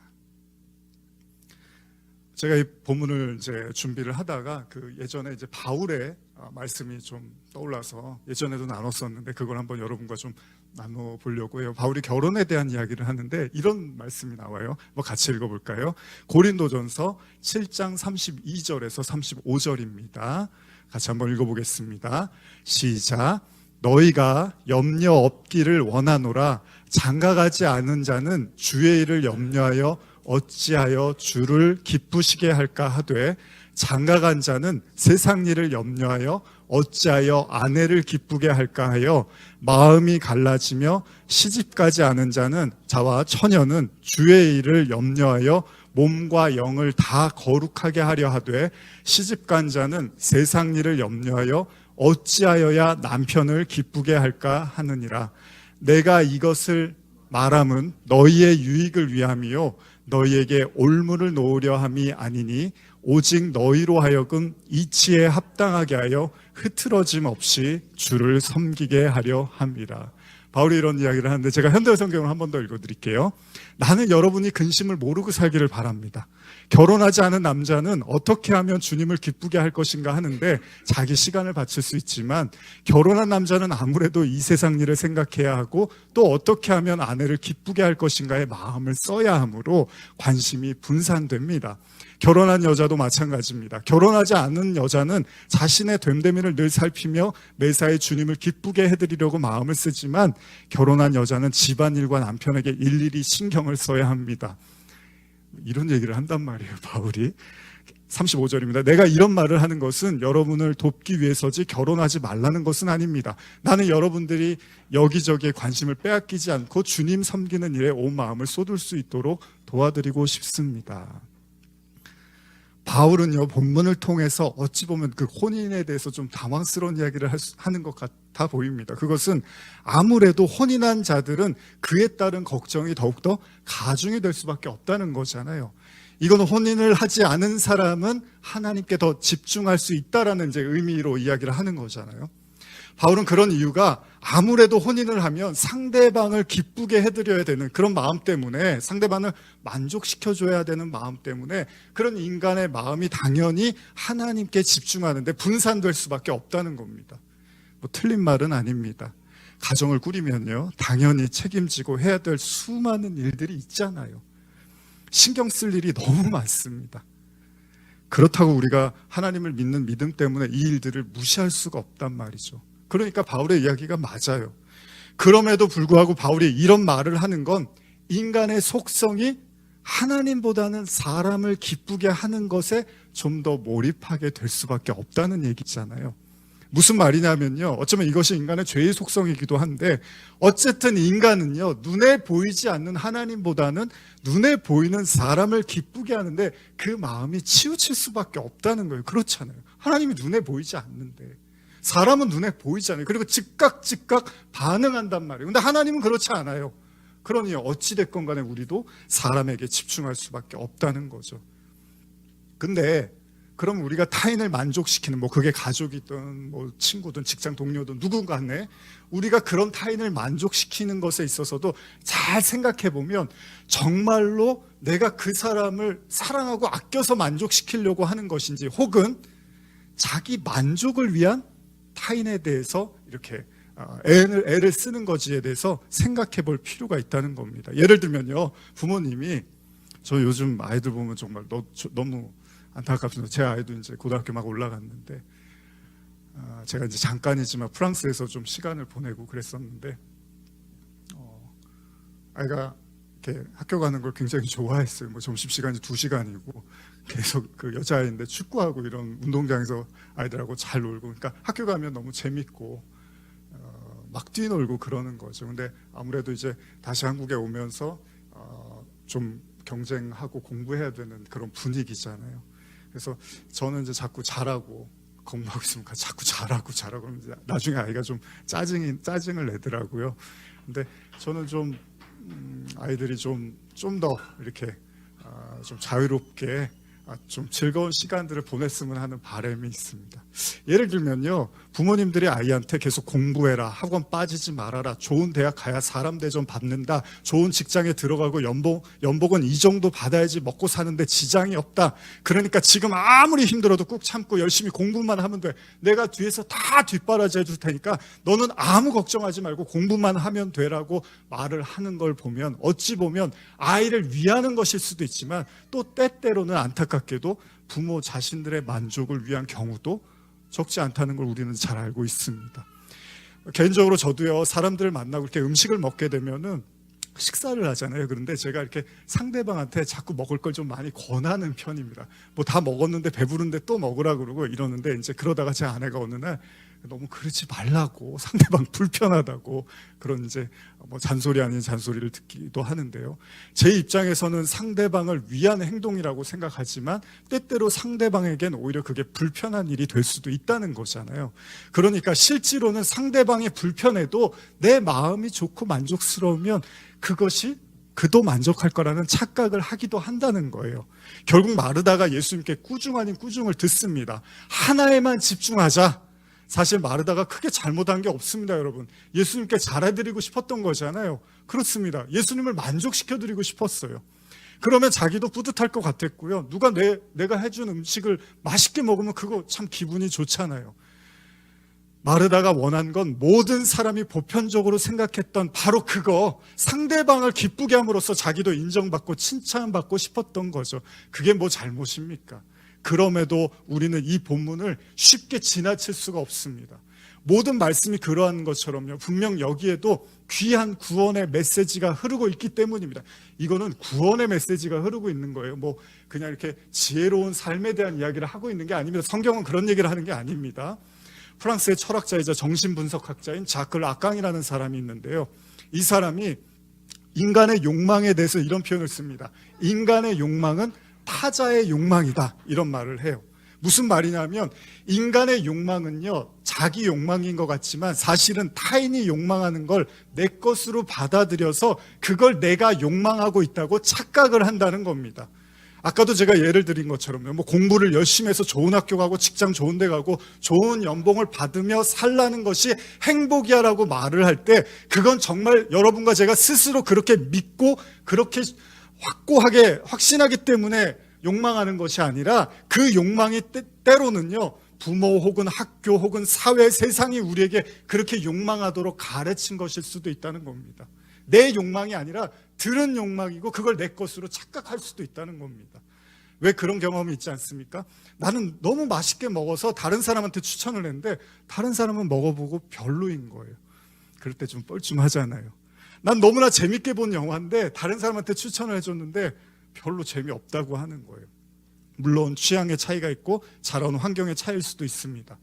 제가 이 본문을 이제 준비를 하다가 예전에 이제 바울의 말씀이 좀 떠올라서 예전에도 나눴었는데 그걸 한번 여러분과 좀 나눠보려고 해요. 바울이 결혼에 대한 이야기를 하는데 이런 말씀이 나와요. 같이 읽어볼까요? 고린도전서 7장 32절에서 35절입니다. 같이 한번 읽어보겠습니다. 시작. 너희가 염려 없기를 원하노라. 장가가지 않은 자는 주의 일을 염려하여 어찌하여 주를 기쁘시게 할까 하되 장가간 자는 세상 일을 염려하여 어찌하여 아내를 기쁘게 할까 하여 마음이 갈라지며 시집가지 않은 자는 자와 처녀는 주의 일을 염려하여 몸과 영을 다 거룩하게 하려 하되 시집간 자는 세상 일을 염려하여 어찌하여야 남편을 기쁘게 할까 하느니라. 내가 이것을 말함은 너희의 유익을 위함이요 너희에게 올무를 놓으려 함이 아니니 오직 너희로 하여금 이치에 합당하게 하여 흐트러짐 없이 주를 섬기게 하려 함이라. 바울이 이런 이야기를 하는데 제가 현대 성경을 한 번 더 읽어드릴게요. 나는 여러분이 근심을 모르고 살기를 바랍니다. 결혼하지 않은 남자는 어떻게 하면 주님을 기쁘게 할 것인가 하는데 자기 시간을 바칠 수 있지만 결혼한 남자는 아무래도 이 세상 일을 생각해야 하고 또 어떻게 하면 아내를 기쁘게 할 것인가에 마음을 써야 하므로 관심이 분산됩니다. 결혼한 여자도 마찬가지입니다. 결혼하지 않은 여자는 자신의 됨됨이를 늘 살피며 매사에 주님을 기쁘게 해드리려고 마음을 쓰지만 결혼한 여자는 집안일과 남편에게 일일이 신경을 써야 합니다. 이런 얘기를 한단 말이에요, 바울이. 35절입니다. 내가 이런 말을 하는 것은 여러분을 돕기 위해서지 결혼하지 말라는 것은 아닙니다. 나는 여러분들이 여기저기에 관심을 빼앗기지 않고 주님 섬기는 일에 온 마음을 쏟을 수 있도록 도와드리고 싶습니다. 바울은요, 본문을 통해서 어찌 보면 그 혼인에 대해서 좀 당황스러운 이야기를 하는 것 같아 보입니다. 그것은 아무래도 혼인한 자들은 그에 따른 걱정이 더욱더 가중이 될 수밖에 없다는 거잖아요. 이건 혼인을 하지 않은 사람은 하나님께 더 집중할 수 있다라는 이제 의미로 이야기를 하는 거잖아요. 바울은 그런 이유가 아무래도 혼인을 하면 상대방을 기쁘게 해드려야 되는 그런 마음 때문에, 상대방을 만족시켜줘야 되는 마음 때문에 그런 인간의 마음이 당연히 하나님께 집중하는데 분산될 수밖에 없다는 겁니다. 틀린 말은 아닙니다. 가정을 꾸리면요, 당연히 책임지고 해야 될 수많은 일들이 있잖아요. 신경 쓸 일이 너무 많습니다. 그렇다고 우리가 하나님을 믿는 믿음 때문에 이 일들을 무시할 수가 없단 말이죠. 그러니까 바울의 이야기가 맞아요. 그럼에도 불구하고 바울이 이런 말을 하는 건 인간의 속성이 하나님보다는 사람을 기쁘게 하는 것에 좀 더 몰입하게 될 수밖에 없다는 얘기잖아요. 무슨 말이냐면요, 어쩌면 이것이 인간의 죄의 속성이기도 한데, 어쨌든 인간은요, 눈에 보이지 않는 하나님보다는 눈에 보이는 사람을 기쁘게 하는데 그 마음이 치우칠 수밖에 없다는 거예요. 그렇잖아요. 하나님이 눈에 보이지 않는데 사람은 눈에 보이잖아요. 그리고 즉각 반응한단 말이에요. 근데 하나님은 그렇지 않아요. 그러니 어찌됐건 간에 우리도 사람에게 집중할 수밖에 없다는 거죠. 근데 그럼 우리가 타인을 만족시키는, 그게 가족이든 친구든 직장 동료든 누군가 간에 우리가 그런 타인을 만족시키는 것에 있어서도 잘 생각해 보면 정말로 내가 그 사람을 사랑하고 아껴서 만족시키려고 하는 것인지, 혹은 자기 만족을 위한 타인에 대해서 이렇게 애를 쓰는 것에 대해서 생각해 볼 필요가 있다는 겁니다. 예를 들면요, 부모님이, 저 요즘 아이들 보면 정말 너무 안타깝습니다. 제 아이도 이제 고등학교 막 올라갔는데, 제가 이제 잠깐이지만 프랑스에서 좀 시간을 보내고 그랬었는데, 아이가 이렇게 학교 가는 걸 굉장히 좋아했어요. 점심시간이 2시간이고 계속 그 여자아이인데 축구하고 이런 운동장에서 아이들하고 잘 놀고, 그러니까 학교 가면 너무 재밌고 막 뛰놀고 그러는 거죠. 근데 아무래도 이제 다시 한국에 오면서 좀 경쟁하고 공부해야 되는 그런 분위기잖아요. 그래서 저는 이제 자꾸 잘하고, 공부하고 있으면 자꾸 잘하고 이제 나중에 아이가 좀 짜증을 내더라고요. 근데 저는 좀 아이들이 좀 더 이렇게 좀 자유롭게 좀 즐거운 시간들을 보냈으면 하는 바람이 있습니다. 예를 들면요, 부모님들이 아이한테 계속 공부해라, 학원 빠지지 말아라, 좋은 대학 가야 사람 대접 받는다, 좋은 직장에 들어가고 연봉은 이 정도 받아야지 먹고 사는데 지장이 없다, 그러니까 지금 아무리 힘들어도 꾹 참고 열심히 공부만 하면 돼, 내가 뒤에서 다 뒷바라지 해줄 테니까 너는 아무 걱정하지 말고 공부만 하면 되라고 말을 하는 걸 보면, 어찌 보면 아이를 위하는 것일 수도 있지만 또 때때로는 안타깝게도 부모 자신들의 만족을 위한 경우도 적지 않다는 걸 우리는 잘 알고 있습니다. 개인적으로 저도요, 사람들을 만나고 이렇게 음식을 먹게 되면은 식사를 하잖아요. 그런데 제가 이렇게 상대방한테 자꾸 먹을 걸 좀 많이 권하는 편입니다. 다 먹었는데 배부른데 또 먹으라 그러고 이러는데, 이제 그러다가 제 아내가 어느 날 너무 그러지 말라고, 상대방 불편하다고 그런 이제 잔소리 아닌 잔소리를 듣기도 하는데요. 제 입장에서는 상대방을 위한 행동이라고 생각하지만 때때로 상대방에겐 오히려 그게 불편한 일이 될 수도 있다는 거잖아요. 그러니까 실제로는 상대방이 불편해도 내 마음이 좋고 만족스러우면 그것이 그도 만족할 거라는 착각을 하기도 한다는 거예요. 결국 마르다가 예수님께 꾸중 아닌 꾸중을 듣습니다. 하나에만 집중하자. 사실 마르다가 크게 잘못한 게 없습니다, 여러분. 예수님께 잘해드리고 싶었던 거잖아요. 그렇습니다. 예수님을 만족시켜드리고 싶었어요. 그러면 자기도 뿌듯할 것 같았고요. 누가 내가 해준 음식을 맛있게 먹으면 그거 참 기분이 좋잖아요. 마르다가 원한 건 모든 사람이 보편적으로 생각했던 바로 그거, 상대방을 기쁘게 함으로써 자기도 인정받고 칭찬받고 싶었던 거죠. 그게 뭐 잘못입니까? 그럼에도 우리는 이 본문을 쉽게 지나칠 수가 없습니다. 모든 말씀이 그러한 것처럼요, 분명 여기에도 귀한 구원의 메시지가 흐르고 있기 때문입니다. 이거는 구원의 메시지가 흐르고 있는 거예요. 그냥 이렇게 지혜로운 삶에 대한 이야기를 하고 있는 게 아닙니다. 성경은 그런 얘기를 하는 게 아닙니다. 프랑스의 철학자이자 정신분석학자인 자클 아깡이라는 사람이 있는데요, 이 사람이 인간의 욕망에 대해서 이런 표현을 씁니다. 인간의 욕망은 타자의 욕망이다, 이런 말을 해요. 무슨 말이냐면, 인간의 욕망은요, 자기 욕망인 것 같지만 사실은 타인이 욕망하는 걸 내 것으로 받아들여서 그걸 내가 욕망하고 있다고 착각을 한다는 겁니다. 아까도 제가 예를 드린 것처럼요, 공부를 열심히 해서 좋은 학교 가고 직장 좋은 데 가고 좋은 연봉을 받으며 살라는 것이 행복이야 라고 말을 할 때, 그건 정말 여러분과 제가 스스로 그렇게 믿고 그렇게 확고하게 확신하기 때문에 욕망하는 것이 아니라, 그 욕망이 때로는요, 부모 혹은 학교 혹은 사회, 세상이 우리에게 그렇게 욕망하도록 가르친 것일 수도 있다는 겁니다. 내 욕망이 아니라 들은 욕망이고 그걸 내 것으로 착각할 수도 있다는 겁니다. 왜 그런 경험이 있지 않습니까? 나는 너무 맛있게 먹어서 다른 사람한테 추천을 했는데 다른 사람은 먹어보고 별로인 거예요. 그럴 때 좀 뻘쭘하잖아요. 난 너무나 재밌게 본 영화인데 다른 사람한테 추천을 해줬는데 별로 재미없다고 하는 거예요. 물론 취향의 차이가 있고 자라온 환경의 차이일 수도 있습니다.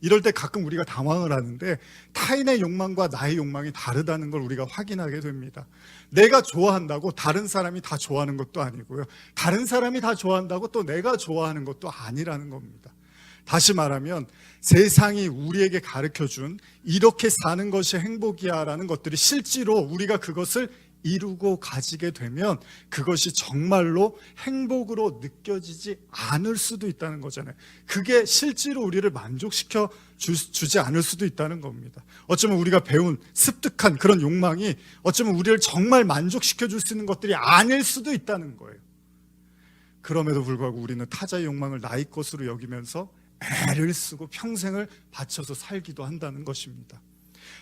이럴 때 가끔 우리가 당황을 하는데 타인의 욕망과 나의 욕망이 다르다는 걸 우리가 확인하게 됩니다. 내가 좋아한다고 다른 사람이 다 좋아하는 것도 아니고요. 다른 사람이 다 좋아한다고 또 내가 좋아하는 것도 아니라는 겁니다. 다시 말하면 세상이 우리에게 가르쳐준 이렇게 사는 것이 행복이야 라는 것들이 실제로 우리가 그것을 이루고 가지게 되면 그것이 정말로 행복으로 느껴지지 않을 수도 있다는 거잖아요. 그게 실제로 우리를 만족시켜 주지 않을 수도 있다는 겁니다. 어쩌면 우리가 배운 습득한 그런 욕망이 어쩌면 우리를 정말 만족시켜 줄 수 있는 것들이 아닐 수도 있다는 거예요. 그럼에도 불구하고 우리는 타자의 욕망을 나의 것으로 여기면서 애를 쓰고 평생을 바쳐서 살기도 한다는 것입니다.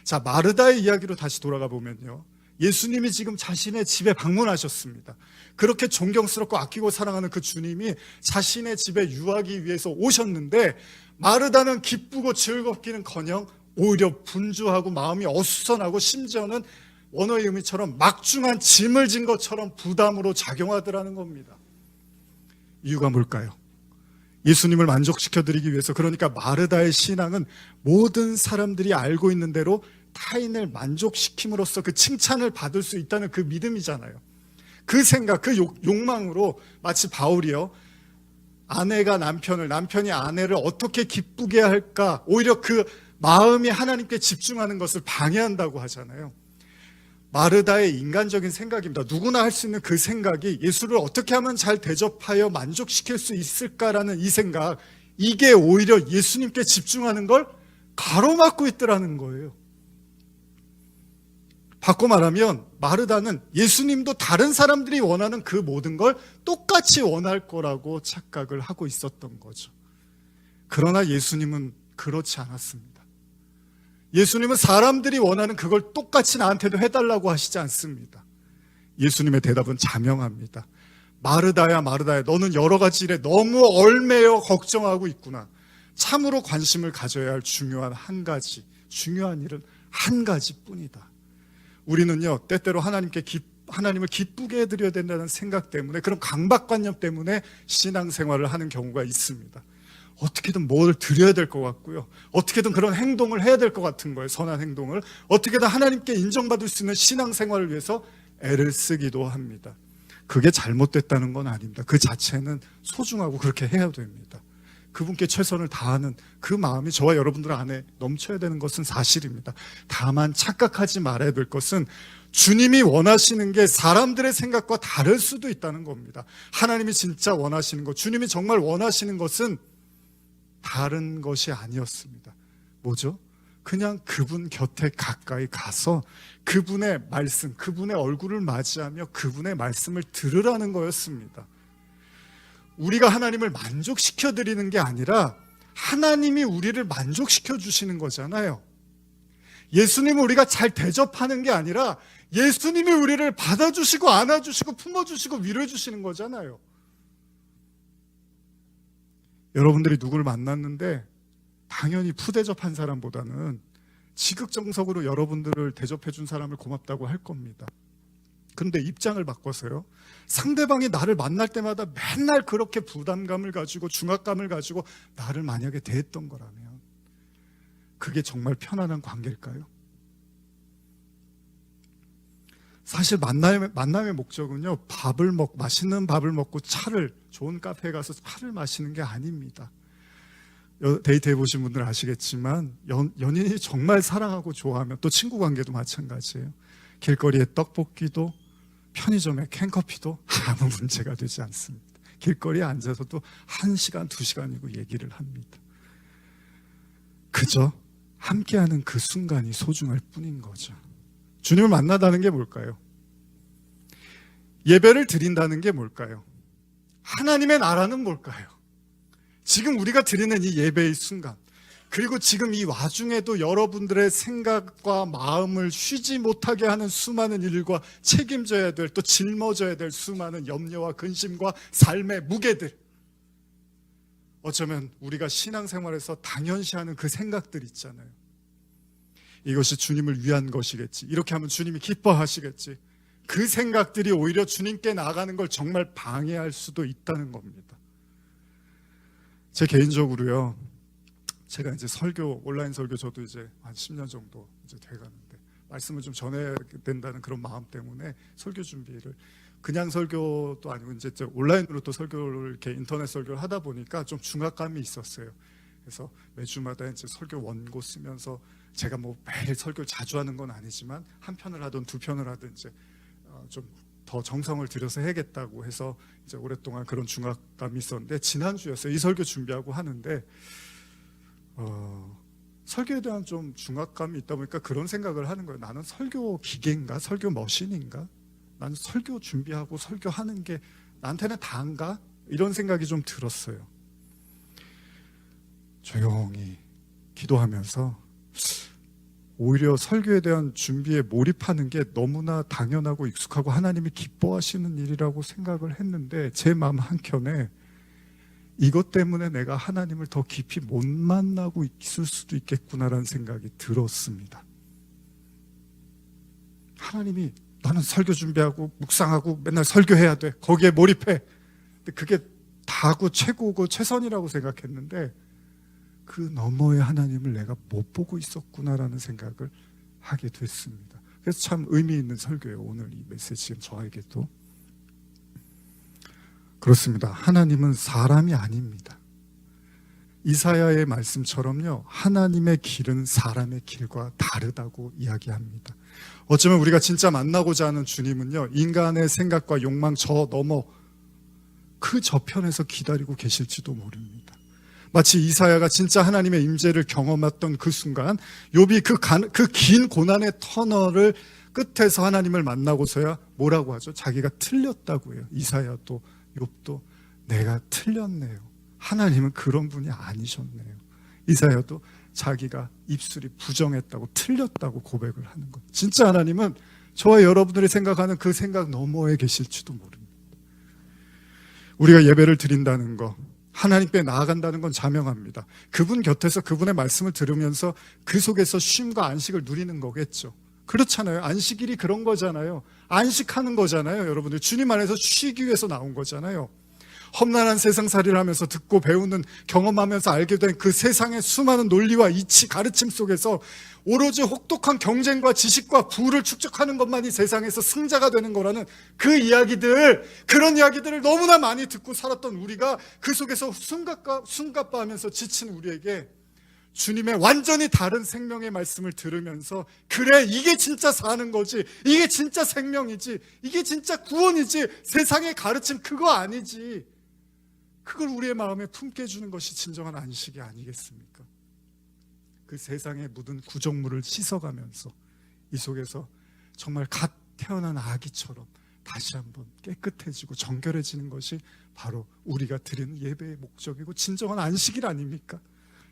자, 마르다의 이야기로 다시 돌아가 보면요, 예수님이 지금 자신의 집에 방문하셨습니다. 그렇게 존경스럽고 아끼고 사랑하는 그 주님이 자신의 집에 유하기 위해서 오셨는데 마르다는 기쁘고 즐겁기는커녕 오히려 분주하고 마음이 어수선하고 심지어는 원어의 의미처럼 막중한 짐을 진 것처럼 부담으로 작용하더라는 겁니다. 이유가 뭘까요? 예수님을 만족시켜드리기 위해서, 그러니까 마르다의 신앙은 모든 사람들이 알고 있는 대로 타인을 만족시킴으로써 그 칭찬을 받을 수 있다는 그 믿음이잖아요. 그 생각, 그 욕망으로 마치 바울이요, 아내가 남편을, 남편이 아내를 어떻게 기쁘게 할까, 오히려 그 마음이 하나님께 집중하는 것을 방해한다고 하잖아요. 마르다의 인간적인 생각입니다. 누구나 할 수 있는 그 생각이 예수를 어떻게 하면 잘 대접하여 만족시킬 수 있을까라는 이 생각, 이게 오히려 예수님께 집중하는 걸 가로막고 있더라는 거예요. 바꿔 말하면 마르다는 예수님도 다른 사람들이 원하는 그 모든 걸 똑같이 원할 거라고 착각을 하고 있었던 거죠. 그러나 예수님은 그렇지 않았습니다. 예수님은 사람들이 원하는 그걸 똑같이 나한테도 해달라고 하시지 않습니다. 예수님의 대답은 자명합니다. 마르다야, 마르다야, 너는 여러 가지 일에 너무 얼매여 걱정하고 있구나. 참으로 관심을 가져야 할 중요한 일은 한 가지뿐이다. 우리는요, 때때로 하나님을 기쁘게 해드려야 된다는 생각 때문에, 그런 강박관념 때문에 신앙생활을 하는 경우가 있습니다. 어떻게든 뭘 드려야 될 것 같고요, 어떻게든 그런 행동을 해야 될 것 같은 거예요. 선한 행동을 어떻게든 하나님께 인정받을 수 있는 신앙생활을 위해서 애를 쓰기도 합니다. 그게 잘못됐다는 건 아닙니다. 그 자체는 소중하고 그렇게 해야 됩니다. 그분께 최선을 다하는 그 마음이 저와 여러분들 안에 넘쳐야 되는 것은 사실입니다. 다만 착각하지 말아야 될 것은 주님이 원하시는 게 사람들의 생각과 다를 수도 있다는 겁니다. 하나님이 진짜 원하시는 것, 주님이 정말 원하시는 것은 다른 것이 아니었습니다. 뭐죠? 그냥 그분 곁에 가까이 가서 그분의 말씀, 그분의 얼굴을 맞이하며 그분의 말씀을 들으라는 거였습니다. 우리가 하나님을 만족시켜 드리는 게 아니라 하나님이 우리를 만족시켜 주시는 거잖아요. 예수님을 우리가 잘 대접하는 게 아니라 예수님이 우리를 받아주시고 안아주시고 품어주시고 위로해 주시는 거잖아요. 여러분들이 누구를 만났는데 당연히 푸대접한 사람보다는 지극정석으로 여러분들을 대접해 준 사람을 고맙다고 할 겁니다. 그런데 입장을 바꿔서요, 상대방이 나를 만날 때마다 맨날 그렇게 부담감을 가지고 중압감을 가지고 나를 만약에 대했던 거라면 그게 정말 편안한 관계일까요? 사실 만남의 목적은요, 맛있는 밥을 먹고 좋은 카페에 가서 차를 마시는 게 아닙니다. 데이트 해보신 분들은 아시겠지만 연인이 정말 사랑하고 좋아하면, 또 친구 관계도 마찬가지예요. 길거리의 떡볶이도 편의점의 캔커피도 아무 문제가 되지 않습니다. 길거리에 앉아서도 1시간, 2시간이고 얘기를 합니다. 그저 함께하는 그 순간이 소중할 뿐인 거죠. 주님을 만나다는 게 뭘까요? 예배를 드린다는 게 뭘까요? 하나님의 나라는 뭘까요? 지금 우리가 드리는 이 예배의 순간, 그리고 지금 이 와중에도 여러분들의 생각과 마음을 쉬지 못하게 하는 수많은 일과 책임져야 될, 또 짊어져야 될 수많은 염려와 근심과 삶의 무게들, 어쩌면 우리가 신앙생활에서 당연시하는 그 생각들 있잖아요. 이것이 주님을 위한 것이겠지, 이렇게 하면 주님이 기뻐하시겠지, 그 생각들이 오히려 주님께 나아가는 걸 정말 방해할 수도 있다는 겁니다. 제 개인적으로요, 제가 이제 설교, 온라인 설교 저도 이제 한 10년 정도 이제 돼가는데 말씀을 좀 전해야 된다는 그런 마음 때문에 설교 준비를, 그냥 설교도 아니고 이제 온라인으로 또 설교를 이렇게 인터넷 설교를 하다 보니까 좀 중압감이 있었어요. 그래서 매주마다 이제 설교 원고 쓰면서, 제가 뭐 매일 설교를 자주 하는 건 아니지만 한 편을 하든 두 편을 하든 이제 좀 더 정성을 들여서 해야겠다고 해서 이제 오랫동안 그런 중압감이 있었는데, 지난주였어요. 이 설교 준비하고 하는데 설교에 대한 좀 중압감이 있다 보니까 그런 생각을 하는 거예요. 나는 설교 기계인가? 설교 머신인가? 나는 설교 준비하고 설교하는 게 나한테는 다인가? 이런 생각이 좀 들었어요. 조용히 기도하면서 오히려 설교에 대한 준비에 몰입하는 게 너무나 당연하고 익숙하고 하나님이 기뻐하시는 일이라고 생각을 했는데, 제 마음 한켠에 이것 때문에 내가 하나님을 더 깊이 못 만나고 있을 수도 있겠구나라는 생각이 들었습니다. 하나님이 나는 설교 준비하고 묵상하고 맨날 설교해야 돼, 거기에 몰입해, 근데 그게 다고 최고고 최선이라고 생각했는데 그 너머의 하나님을 내가 못 보고 있었구나라는 생각을 하게 됐습니다. 그래서 참 의미 있는 설교예요, 오늘 이 메시지는 저에게도. 그렇습니다. 하나님은 사람이 아닙니다. 이사야의 말씀처럼요, 하나님의 길은 사람의 길과 다르다고 이야기합니다. 어쩌면 우리가 진짜 만나고자 하는 주님은요, 인간의 생각과 욕망 저 넘어 그 저편에서 기다리고 계실지도 모릅니다. 마치 이사야가 진짜 하나님의 임재를 경험했던 그 순간, 욥이 그 긴 고난의 터널을 끝에서 하나님을 만나고서야 뭐라고 하죠? 자기가 틀렸다고 해요. 이사야도 욥도 내가 틀렸네요. 하나님은 그런 분이 아니셨네요. 이사야도 자기가 입술이 부정했다고, 틀렸다고 고백을 하는 것. 진짜 하나님은 저와 여러분들이 생각하는 그 생각 너머에 계실지도 모릅니다. 우리가 예배를 드린다는 거, 하나님께 나아간다는 건 자명합니다. 그분 곁에서 그분의 말씀을 들으면서 그 속에서 쉼과 안식을 누리는 거겠죠. 그렇잖아요. 안식일이 그런 거잖아요. 안식하는 거잖아요. 여러분들 주님 안에서 쉬기 위해서 나온 거잖아요. 험난한 세상살이를 하면서 듣고 배우는, 경험하면서 알게 된 그 세상의 수많은 논리와 이치, 가르침 속에서 오로지 혹독한 경쟁과 지식과 부를 축적하는 것만이 세상에서 승자가 되는 거라는 그 이야기들, 그런 이야기들을 너무나 많이 듣고 살았던 우리가 그 속에서 숨가빠하면서 지친 우리에게 주님의 완전히 다른 생명의 말씀을 들으면서, 그래, 이게 진짜 사는 거지, 이게 진짜 생명이지, 이게 진짜 구원이지, 세상의 가르침 그거 아니지, 그걸 우리의 마음에 품게 해주는 것이 진정한 안식이 아니겠습니까? 그 세상에 묻은 구정물을 씻어가면서 이 속에서 정말 갓 태어난 아기처럼 다시 한번 깨끗해지고 정결해지는 것이 바로 우리가 드리는 예배의 목적이고 진정한 안식일 아닙니까?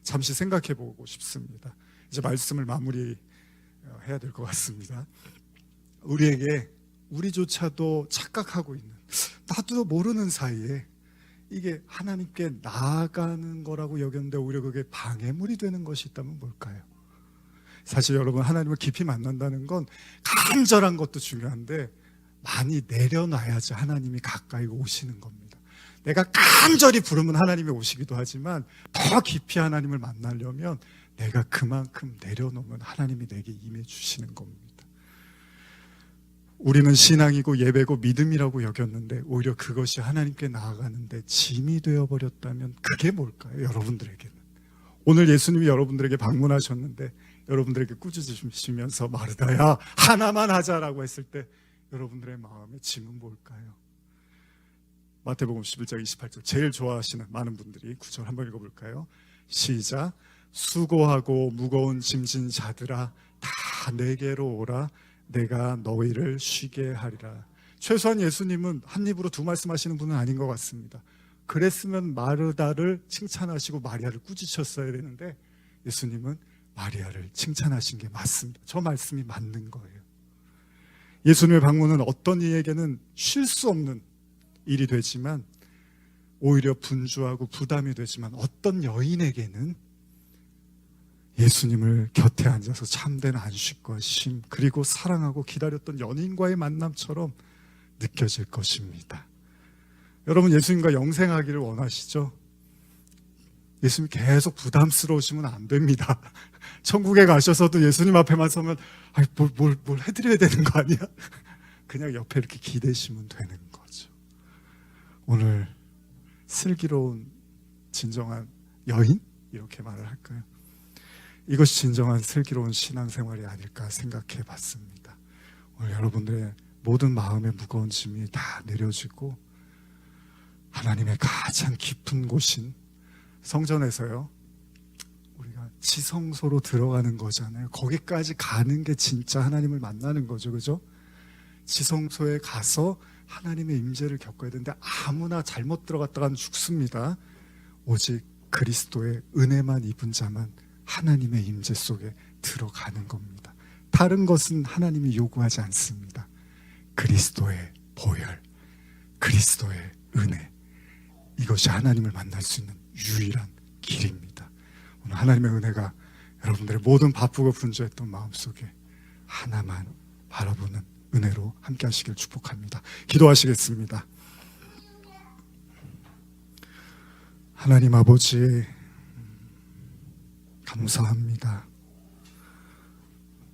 잠시 생각해 보고 싶습니다. 이제 말씀을 마무리해야 될 것 같습니다. 우리에게, 우리조차도 착각하고 있는, 나도 모르는 사이에 이게 하나님께 나아가는 거라고 여겼는데 오히려 그게 방해물이 되는 것이 있다면 뭘까요? 사실 여러분, 하나님을 깊이 만난다는 건 간절한 것도 중요한데 많이 내려놔야지 하나님이 가까이 오시는 겁니다. 내가 간절히 부르면 하나님이 오시기도 하지만 더 깊이 하나님을 만나려면 내가 그만큼 내려놓으면 하나님이 내게 임해 주시는 겁니다. 우리는 신앙이고 예배고 믿음이라고 여겼는데 오히려 그것이 하나님께 나아가는데 짐이 되어버렸다면 그게 뭘까요? 여러분들에게는. 오늘 예수님이 여러분들에게 방문하셨는데 여러분들에게 꾸짖으시면서 마르다야 하나만 하자라고 했을 때 여러분들의 마음의 짐은 뭘까요? 마태복음 11장 28절, 제일 좋아하시는 많은 분들이 9절 한번 읽어볼까요? 시작. 수고하고 무거운 짐진 자들아 다 내게로 오라, 내가 너희를 쉬게 하리라. 최소한 예수님은 한 입으로 두 말씀하시는 분은 아닌 것 같습니다. 그랬으면 마르다를 칭찬하시고 마리아를 꾸짖으셨어야 되는데 예수님은 마리아를 칭찬하신 게 맞습니다. 저 말씀이 맞는 거예요. 예수님의 방문은 어떤 이에게는 쉴 수 없는 일이 되지만 오히려 분주하고 부담이 되지만 어떤 여인에게는 예수님을 곁에 앉아서 참된 안식과 쉼 그리고 사랑하고 기다렸던 연인과의 만남처럼 느껴질 것입니다. 여러분 예수님과 영생하기를 원하시죠? 예수님 계속 부담스러우시면 안 됩니다. 천국에 가셔서도 예수님 앞에만 서면 뭘 해드려야 되는 거 아니야? 그냥 옆에 이렇게 기대시면 되는 거죠. 오늘 슬기로운 진정한 여인? 이렇게 말을 할까요? 이것이 진정한 슬기로운 신앙생활이 아닐까 생각해 봤습니다. 오늘 여러분들의 모든 마음의 무거운 짐이 다 내려지고 하나님의 가장 깊은 곳인 성전에서요, 우리가 지성소로 들어가는 거잖아요. 거기까지 가는 게 진짜 하나님을 만나는 거죠, 그죠? 지성소에 가서 하나님의 임재를 겪어야 되는데 아무나 잘못 들어갔다가는 죽습니다. 오직 그리스도의 은혜만 입은 자만 하나님의 임재 속에 들어가는 겁니다. 다른 것은 하나님이 요구하지 않습니다. 그리스도의 보혈, 그리스도의 은혜, 이것이 하나님을 만날 수 있는 유일한 길입니다. 오늘 하나님의 은혜가 여러분들의 모든 바쁘고 분주했던 마음속에 하나만 바라보는 은혜로 함께 하시길 축복합니다. 기도하시겠습니다. 하나님 아버지, 감사합니다.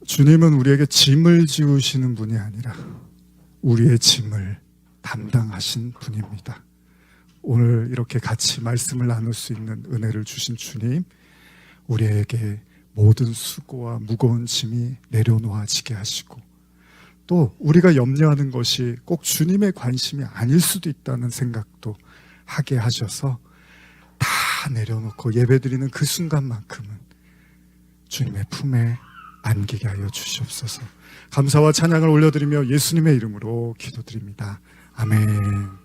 주님은 우리에게 짐을 지우시는 분이 아니라 우리의 짐을 담당하신 분입니다. 오늘 이렇게 같이 말씀을 나눌 수 있는 은혜를 주신 주님, 우리에게 모든 수고와 무거운 짐이 내려놓아지게 하시고 또 우리가 염려하는 것이 꼭 주님의 관심이 아닐 수도 있다는 생각도 하게 하셔서 다 내려놓고 예배드리는 그 순간만큼은 주님의 품에 안기게 하여 주시옵소서. 감사와 찬양을 올려드리며 예수님의 이름으로 기도드립니다. 아멘.